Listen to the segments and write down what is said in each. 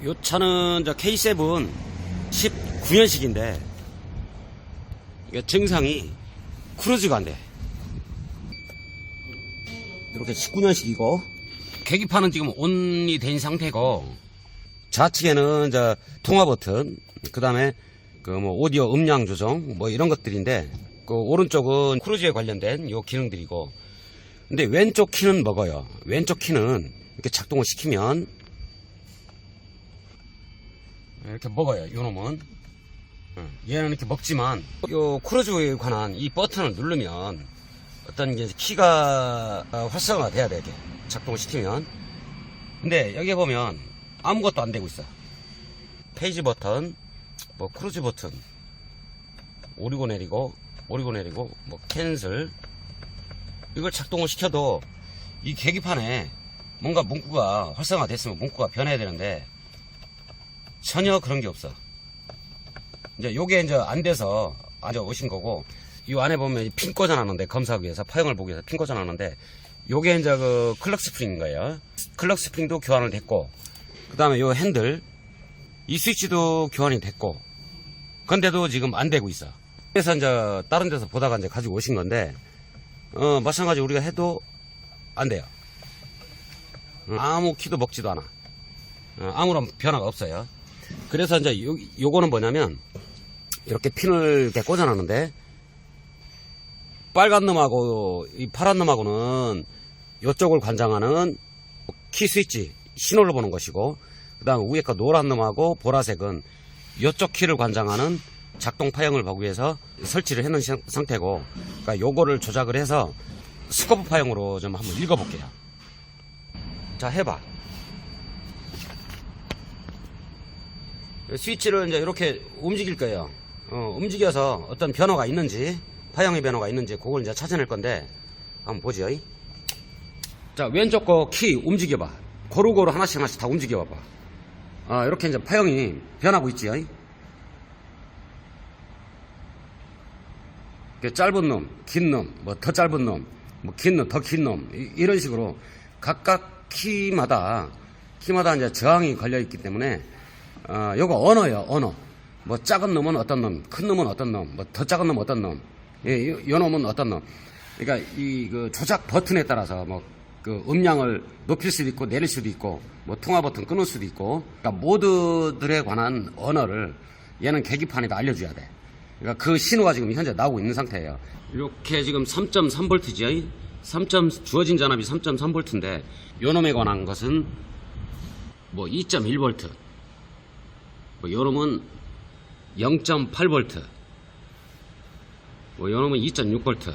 요 차는 저 K7 19년식인데 이게 증상이 크루즈가 안 돼. 이렇게 19년식이고 계기판은 지금 온이 된 상태고 좌측에는 저 통화 버튼, 그 다음에 그 뭐 오디오 음량 조정 뭐 이런 것들인데 그 오른쪽은 크루즈에 관련된 요 기능들이고, 근데 왼쪽 키는 먹어요. 왼쪽 키는 이렇게 작동을 시키면 이렇게 먹어요. 요 놈은 얘는 이렇게 먹지만 요 크루즈에 관한 이 버튼을 누르면 어떤 게 키가 활성화가 돼야 돼. 이렇게 작동을 시키면. 근데 여기 보면 아무것도 안 되고 있어. 페이지 버튼, 뭐 크루즈 버튼, 오리고 내리고 뭐 캔슬, 이걸 작동을 시켜도 이 계기판에 뭔가 문구가 활성화 됐으면 문구가 변해야 되는데 전혀 그런 게 없어. 이제 요게 이제 안 돼서 앉아 오신 거고, 이 안에 보면 핀 꽂아놨는데, 검사하기 위해서 파형을 보기 위해서 핀 꽂아놨는데, 요게 이제 그 클럭 스프링인 거예요. 클럭 스프링도 교환을 됐고, 그 다음에 요 핸들, 이 스위치도 교환이 됐고, 근데도 지금 안 되고 있어. 그래서 이제 다른 데서 보다가 이제 가지고 오신 건데, 마찬가지 우리가 해도 안 돼요. 아무 키도 먹지도 않아. 아무런 변화가 없어요. 그래서 이제 요거는 뭐냐면, 이렇게 핀을 이렇게 꽂아놨는데, 빨간 놈하고 이 파란 놈하고는 이쪽을 관장하는 키 스위치 신호를 보는 것이고, 그 다음 위에 거 노란 놈하고 보라색은 이쪽 키를 관장하는 작동 파형을 보기 위해서 설치를 해놓은 상태고, 그러니까 요거를 조작을 해서 스코프 파형으로 좀 한번 읽어볼게요. 자, 해봐. 스위치를 이제 이렇게 움직일 거예요. 움직여서 어떤 변화가 있는지, 파형의 변화가 있는지 그걸 이제 찾아낼 건데 한번 보죠. 자, 왼쪽 거 키 움직여봐. 고루고루 하나씩 다 움직여봐봐. 이렇게 이제 파형이 변하고 있지요. 짧은 놈, 긴 놈, 뭐 더 짧은 놈, 뭐 긴 놈, 더 긴 놈, 이런 식으로 각각 키마다 이제 저항이 걸려 있기 때문에 요거 언어요, 언어. 뭐 작은 놈은 어떤 놈, 큰 놈은 어떤 놈, 뭐 더 작은 놈은 어떤 놈, 요 놈은 어떤 놈. 그러니까 이 그 조작 버튼에 따라서 뭐 그 음량을 높일 수도 있고 내릴 수도 있고, 뭐 통화 버튼 끊을 수도 있고, 그러니까 모두들에 관한 언어를 얘는 계기판에다 알려줘야 돼. 그러니까 그 신호가 지금 현재 나오고 있는 상태예요. 이렇게 지금 3.3V죠. 주어진 전압이 3.3V인데 요 놈에 관한 것은 뭐 2.1V, 뭐 요 놈은 0.8V, 뭐 요 놈은 2.6V,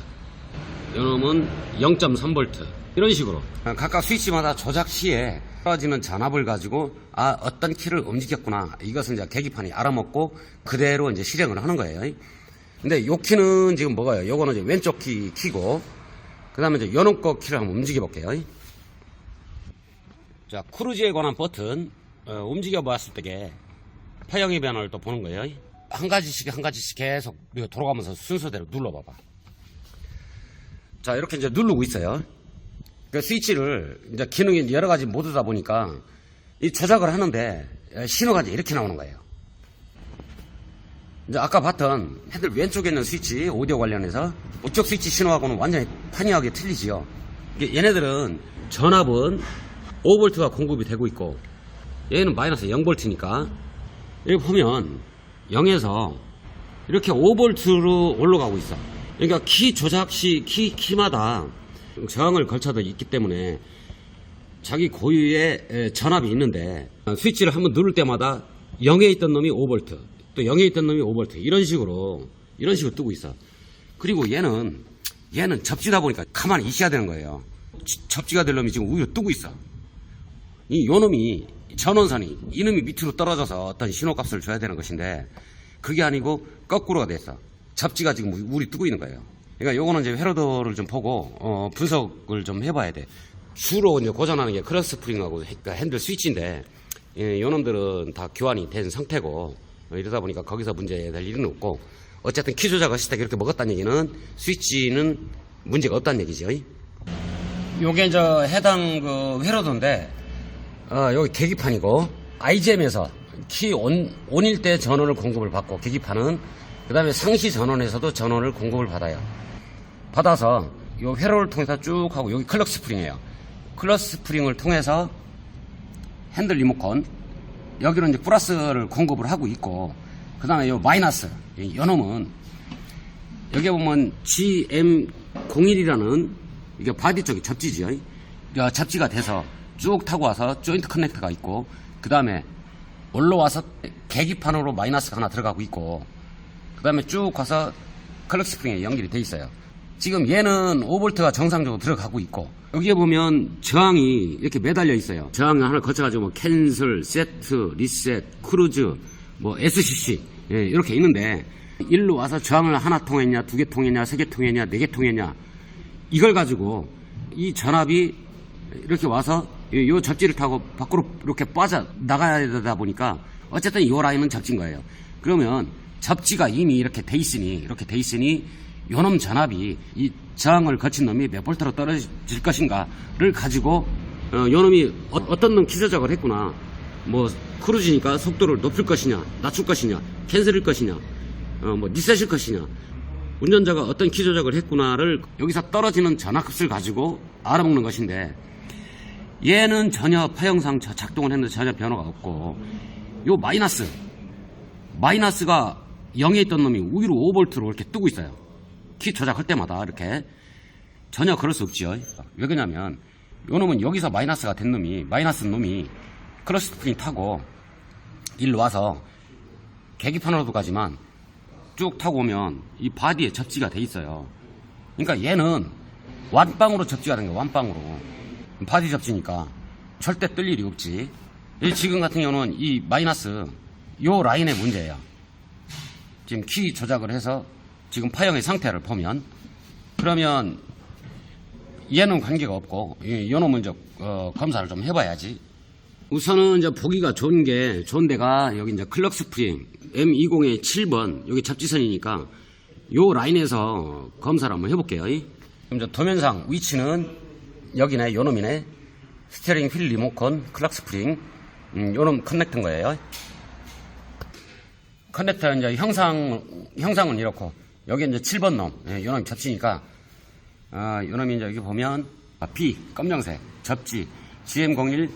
요 놈은 0.3V, 이런 식으로 각각 스위치마다 조작 시에 떨어지는 전압을 가지고 어떤 키를 움직였구나, 이것은 이제 계기판이 알아먹고 그대로 이제 실행을 하는 거예요. 근데 요 키는 지금 뭐가요? 요거는 이제 왼쪽 키고, 그 다음에 이제 요놈 거 키를 한번 움직여 볼게요. 자, 크루즈에 관한 버튼 움직여 봤을 때 파형의 변화를 또 보는 거예요. 한 가지씩 계속 돌아가면서 순서대로 눌러봐봐. 자, 이렇게 이제 누르고 있어요. 그 스위치를 이제 기능이 여러 가지 모드다 보니까 이 조작을 하는데 신호가 이제 이렇게 나오는 거예요. 이제 아까 봤던 핸들 왼쪽에 있는 스위치, 오디오 관련해서 우측 스위치 신호하고는 완전히 판이하게 틀리지요. 얘네들은 전압은 5V가 공급이 되고 있고, 얘는 마이너스 0V니까 여기 보면 0에서 이렇게 5V로 올라가고 있어. 그러니까 키 조작 시 키마다 저항을 걸쳐져 있기 때문에 자기 고유의 전압이 있는데, 스위치를 한번 누를 때마다 0에 있던 놈이 5V, 또 0에 있던 놈이 5V, 이런 식으로 뜨고 있어. 그리고 얘는 접지다 보니까 가만히 있어야 되는 거예요. 접지가 될 놈이 지금 우유 뜨고 있어. 요 놈이 전원선이 이놈이 밑으로 떨어져서 어떤 신호값을 줘야 되는 것인데 그게 아니고 거꾸로가 됐어. 접지가 지금 우리 뜨고 있는 거예요. 그러니까 요거는 이제 회로도를 좀 보고 분석을 좀 해봐야 돼. 주로 이제 고장나는 게 크로스 스프링하고 그러니까 핸들 스위치인데, 요 놈들은 다 교환이 된 상태고, 이러다 보니까 거기서 문제될 일은 없고, 어쨌든 키 조작을 했을 때 그렇게 먹었다는 얘기는 스위치는 문제가 없다는 얘기죠. 요게 이제 해당 그 회로도인데, 여기 계기판이고, IGM에서 키 온일 때 전원을 공급을 받고 계기판은 그 다음에 상시 전원에서도 전원을 공급을 받아요. 받아서 요 회로를 통해서 쭉 하고 여기 클럭 스프링이에요. 클럭 스프링을 통해서 핸들 리모컨 여기로 이제 플러스를 공급을 하고 있고 그 다음에 요 마이너스 요놈은 여기 보면 GM01이라는 이게 바디 쪽이 접지지요. 접지가 돼서 쭉 타고 와서 조인트 커넥터가 있고 그 다음에 올라와서 계기판으로 마이너스가 하나 들어가고 있고 그 다음에 쭉 가서 클럭 스프링에 연결이 돼 있어요. 지금 얘는 5V가 정상적으로 들어가고 있고 여기에 보면 저항이 이렇게 매달려 있어요. 저항을 하나 거쳐가지고 뭐 캔슬, 세트, 리셋, 크루즈, 뭐 SCC 이렇게 있는데 일로 와서 저항을 하나 통했냐, 두 개 통했냐, 세 개 통했냐, 네 개 통했냐 이걸 가지고 이 전압이 이렇게 와서 요 접지를 타고 밖으로 이렇게 빠져 나가야 되다 보니까 어쨌든 이 라인은 접진 거예요. 그러면 접지가 이미 이렇게 돼 있으니 요놈 전압이 이 저항을 거친 놈이 몇 볼트로 떨어질 것인가를 가지고 요놈이 어떤 놈 기저작을 했구나, 뭐 크루즈니까 속도를 높일 것이냐 낮출 것이냐 캔슬일 것이냐 뭐 리셋일 것이냐 운전자가 어떤 기저작을 했구나를 여기서 떨어지는 전압값을 가지고 알아먹는 것인데 얘는 전혀 파형상 작동을 했는데 전혀 변화가 없고 요 마이너스가 0에 있던 놈이 위로 5V로 이렇게 뜨고 있어요. 키 조작할 때마다 이렇게 전혀 그럴 수 없지요. 왜 그러냐면 요 놈은 여기서 마이너스가 된 놈이 클러치 스프링 타고 일로 와서 계기판으로도 가지만 쭉 타고 오면 이 바디에 접지가 돼 있어요. 그러니까 얘는 완빵으로 접지가 된 거예요. 완빵으로 바디 접지니까 절대 뜰 일이 없지. 지금 같은 경우는 이 마이너스 요 라인의 문제예요. 지금 키 조작을 해서 지금 파형의 상태를 보면 그러면 얘는 관계가 없고 요놈은 이제 검사를 좀 해봐야지. 우선은 이제 보기가 좋은 데가 여기 이제 클럭 스프링 M20의 7번 여기 접지선이니까 요 라인에서 검사를 한번 해볼게요. 그럼 이제 도면상 위치는 여기네, 요놈이네. 스티어링 휠 리모컨 클럭 스프링 요놈 커넥터인 거예요. 커넥터 이제 형상은 이렇고 여기 이제 7번 놈 요놈이 접지니까 요놈이 이제 여기 보면 B 검정색 접지 GM01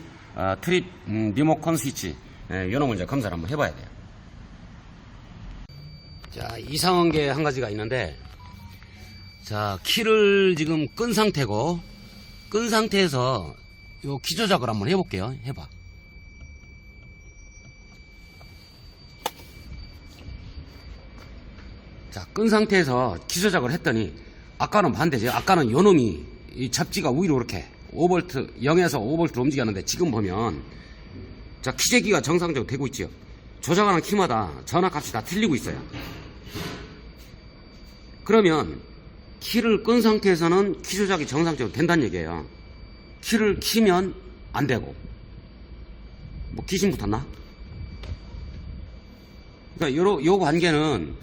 트립 리모컨 스위치 요놈을 이제 검사를 한번 해봐야 돼요. 자, 이상한 게 한 가지가 있는데, 자, 키를 지금 끈 상태고, 끈 상태에서 요 키 조작을 한번 해볼게요. 해봐. 자, 끈 상태에서 키 조작을 했더니, 아까는 반대죠. 아까는 요 놈이 이 접지가 위로 이렇게 5V, 0에서 5V로 움직였는데, 지금 보면, 자, 키재기가 정상적으로 되고 있죠. 조작하는 키마다 전압값이 다 틀리고 있어요. 그러면 키를 끈 상태에서는 키 조작이 정상적으로 된다는 얘기예요. 키를 키면 안 되고. 뭐 귀신 붙었나? 그러니까 요 관계는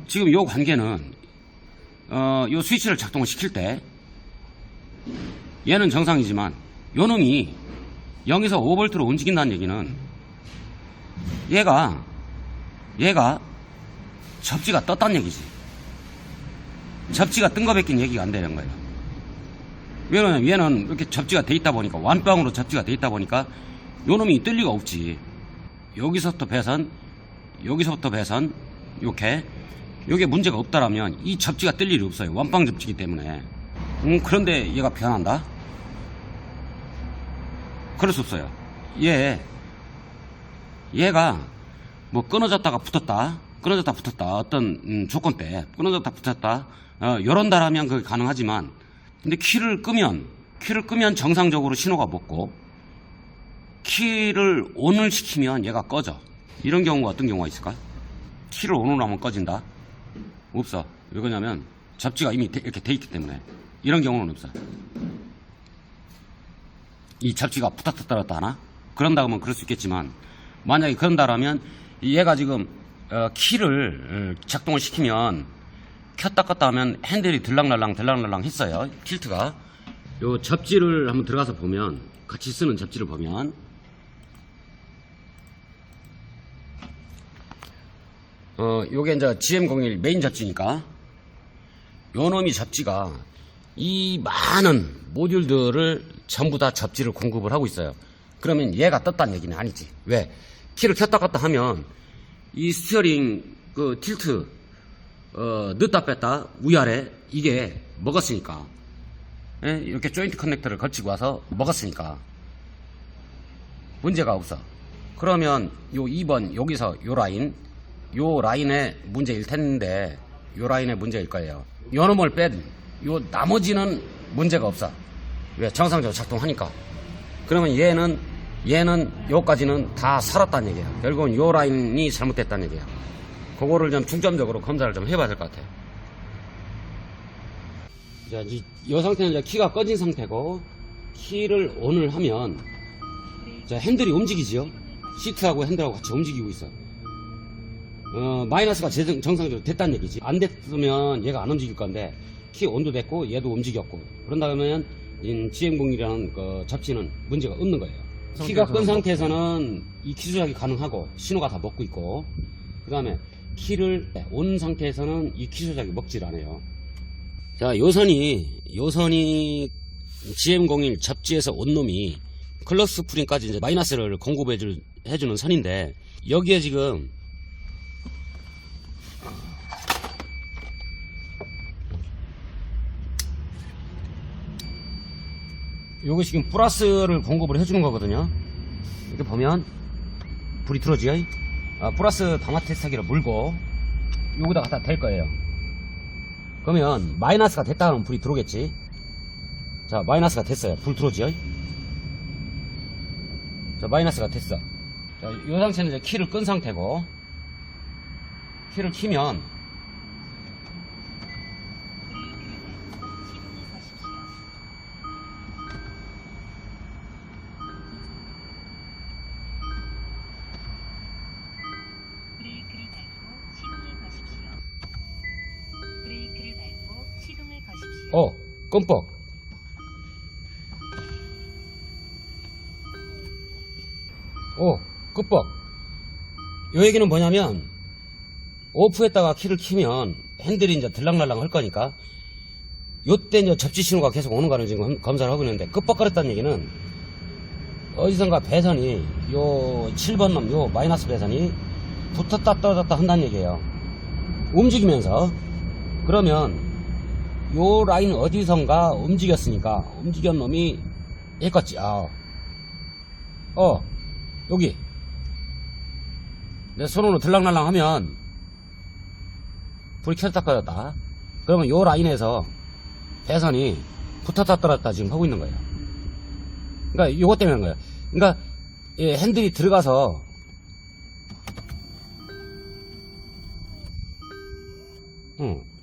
지금 요 관계는 요 스위치를 작동을 시킬 때 얘는 정상이지만 요 놈이 0에서 5V로 움직인다는 얘기는 얘가 접지가 떴다는 얘기지. 접지가 뜬 거 밖엔 얘기가 안 되는 거예요. 왜냐면 얘는 이렇게 접지가 돼 있다 보니까, 완빵으로 접지가 돼 있다 보니까 요 놈이 뜰 리가 없지. 여기서부터 배선, 요게 문제가 없다라면 이 접지가 뜰 일이 없어요. 완빵 접지기 때문에. 그런데 얘가 변한다? 그럴 수 없어요. 얘가 뭐 끊어졌다가 붙었다, 어떤 조건 때 끊어졌다 붙었다 요런다라면 그게 가능하지만, 근데 키를 끄면 정상적으로 신호가 먹고 키를 ON을 시키면 얘가 꺼져. 이런 경우가 어떤 경우가 있을까? 키를 ON으로 하면 꺼진다? 없어. 왜 그러냐면 접지가 이미 이렇게 돼 있기 때문에. 이런 경우는 없어. 이 접지가 붙었다 떨었다 하나? 그런다 하면 그럴 수 있겠지만, 만약에 그런다라면 얘가 지금 키를 작동을 시키면 켰다 껐다 하면 핸들이 들락날락 했어요. 틸트가. 요 접지를 한번 들어가서 보면, 같이 쓰는 접지를 보면 요게 이제 GM01 메인 접지니까 요 놈이 접지가 이 많은 모듈들을 전부 다 접지를 공급을 하고 있어요. 그러면 얘가 떴다는 얘기는 아니지. 왜? 키를 켰다 껐다 하면 이 스티어링 그 틸트 넣었다 뺐다 위아래 이게 먹었으니까, 예? 이렇게 조인트 커넥터를 걸치고 와서 먹었으니까 문제가 없어. 그러면 요 2번 여기서 요 라인의 문제일 텐데, 요 라인의 문제일 거예요. 요 놈을 뺀 요 나머지는 문제가 없어. 왜? 정상적으로 작동하니까. 그러면 얘는 요까지는 다 살았다는 얘기야. 결국은 요 라인이 잘못됐다는 얘기야. 그거를 좀 중점적으로 검사를 좀 해봐야 될 것 같아. 자, 이 상태는 이제 키가 꺼진 상태고, 키를 ON을 하면 자, 핸들이 움직이지요. 시트하고 핸들하고 같이 움직이고 있어. 마이너스가 정상적으로 됐다는 얘기지. 안 됐으면 얘가 안 움직일 건데, 키 온도 됐고 얘도 움직였고, 그런다면 GM01이라는 그 접지는 문제가 없는 거예요. 키가 끈 상태에서는 이 키 조작이 가능하고 신호가 다 먹고 있고, 그 다음에 키를 온 상태에서는 이 키 조작이 먹질 않아요. 자, 요선이 GM01 접지에서 온 놈이 클럭 스프링까지 이제 마이너스를 공급해주는 선인데, 여기에 지금 요거 지금 플러스를 공급을 해주는 거거든요. 이렇게 보면 불이 들어지요. 플러스 담화 테스트기를 물고 요거다 갖다 댈 거예요. 그러면 마이너스가 됐다 하면 불이 들어오겠지. 자, 마이너스가 됐어요. 불 들어오지요. 자, 마이너스가 됐어. 자, 요 상태는 이제 키를 끈 상태고, 키를 키면 껌뻑. 끄뻑. 요 얘기는 뭐냐면, 오프했다가 키를 키면 핸들이 이제 들락날락 할 거니까, 요때 이제 접지 신호가 계속 오는 거는 지금 검사를 하고 있는데, 끄뻑거렸다는 얘기는 어디선가 배선이, 요 7번 놈, 요 마이너스 배선이 붙었다 떨어졌다 한다는 얘기예요. 움직이면서. 그러면 요 라인 어디선가 움직였으니까, 움직인 놈이 얘겠지. 여기 내 손으로 들락날락 하면 불이 켰다 꺼졌다. 그러면 요 라인에서 배선이 붙었다 떨어졌다 지금 하고 있는 거예요. 그러니까 요것 때문에 하는 거예요. 그러니까 핸들이 들어가서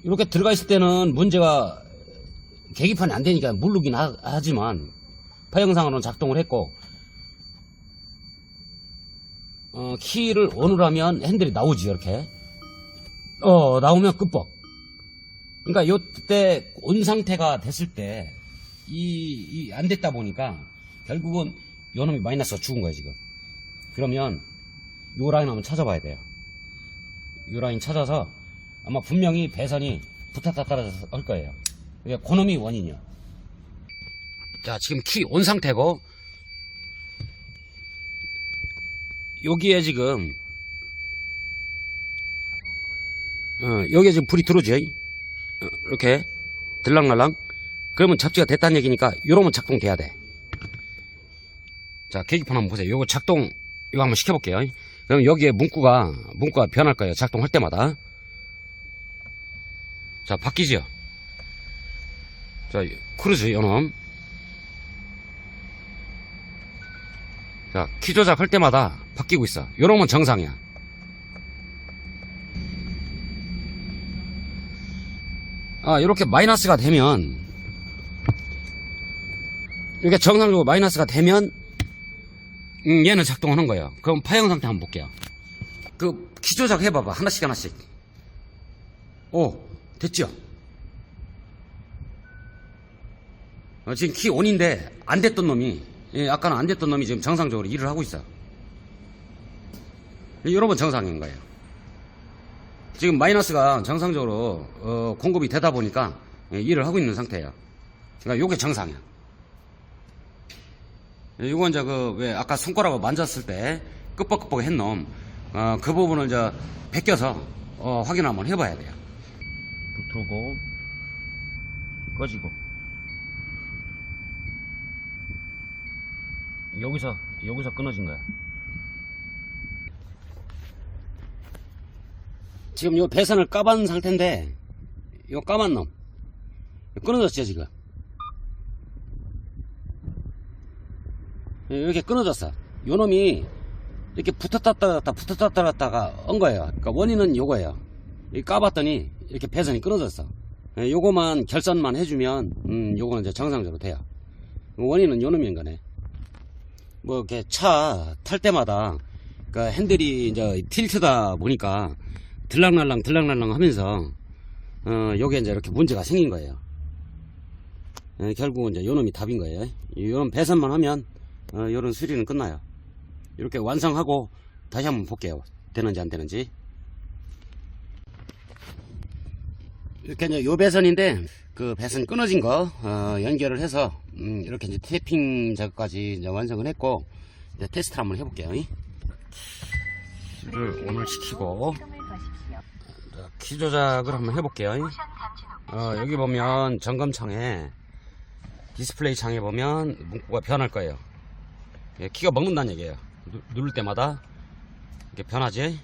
이렇게 들어가 있을 때는 문제가, 계기판이 안 되니까 누르긴 하지만 파형상으로는 작동을 했고, 키를 ON을 하면 핸들이 나오지. 이렇게 나오면 끄뻑. 그러니까 요때 온 상태가 됐을 때 안 됐다 보니까 결국은 요 놈이 마이너스가 죽은 거예요 지금. 그러면 요 라인 한번 찾아봐야 돼요. 요 라인 찾아서 아마 분명히 배선이 붙었다 떨어져서 할 거예요. 그 놈이 원인이요. 자, 지금 키 온 상태고, 여기에 지금 여기에 지금 불이 들어오죠. 이렇게 들락날락. 그러면 접지가 됐다는 얘기니까 요러면 작동돼야 돼. 자, 계기판 한번 보세요. 요거 작동, 이거 한번 시켜볼게요. 그럼 여기에 문구가 변할 거예요. 작동할 때마다. 자, 바뀌죠. 자, 크루즈 요놈. 자, 키 조작할 때마다 바뀌고 있어. 요러면 정상이야. 이렇게 마이너스가 되면, 이렇게 정상적으로 마이너스가 되면, 얘는 작동하는 거예요. 그럼 파형 상태 한번 볼게요. 키 조작 해봐봐. 하나씩. 됐죠? 지금 키 ON인데, 안 됐던 놈이, 아까는 안 됐던 놈이 지금 정상적으로 일을 하고 있어. 여러분 정상인 거예요. 지금 마이너스가 정상적으로 공급이 되다 보니까 일을 하고 있는 상태예요. 그러니까 요게 정상이야. 요건 이제 왜 아까 손가락으로 만졌을 때 끄뻑끄뻑 했 놈, 그 부분을 이제 벗겨서 확인 한번 해봐야 돼요. 들어오고 꺼지고 여기서 끊어진 거야. 지금 요 배선을 까만 상태인데 요 까만 놈 끊어졌죠 지금. 이렇게 끊어졌어. 요 놈이 이렇게 붙었다 갔다가 온 거예요. 그러니까 원인은 요거예요. 이 까봤더니 이렇게 배선이 끊어졌어. 요거만 결선만 해주면 요거는 이제 정상적으로 돼요. 원인은 요 놈인 거네. 뭐 이렇게 차 탈 때마다 그 핸들이 이제 틸트다 보니까 들락날락 하면서 요게 이제 이렇게 문제가 생긴 거예요. 결국은 이제 요 놈이 답인 거예요. 요런 배선만 하면 요런 수리는 끝나요. 이렇게 완성하고 다시 한번 볼게요. 되는지 안 되는지. 이렇게 이제 요 배선인데 그 배선 끊어진 거 연결을 해서 이렇게 이제 테이핑 작업까지 이제 완성을 했고 이제 테스트를 한번 해볼게요. 키를 오늘 시키고 키 조작을 한번 해볼게요. 여기 보면 점검창에 디스플레이 창에 보면 문구가 변할 거예요. 키가 먹는다는 얘기예요. 누를 때마다 이렇게 변하지.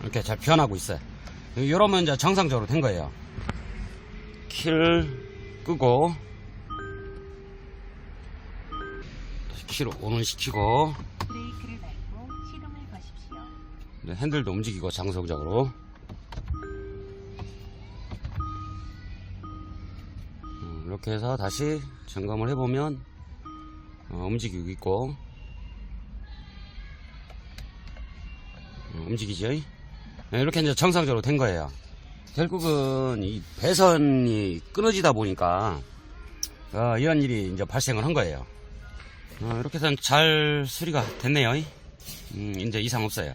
이렇게 잘 변하고 있어요. 이러면 이제 정상적으로 된 거예요. 키를 끄고 키를 온을 시키고 브레이크를 밟고 시동을 거십시오. 핸들도 움직이고 정상적으로 이렇게 해서 다시 점검을 해보면 움직이고 있고 움직이죠. 이렇게 이제 정상적으로 된 거예요. 결국은 이 배선이 끊어지다 보니까 이런 일이 이제 발생을 한 거예요. 이렇게 해서 잘 수리가 됐네요. 이제 이상 없어요.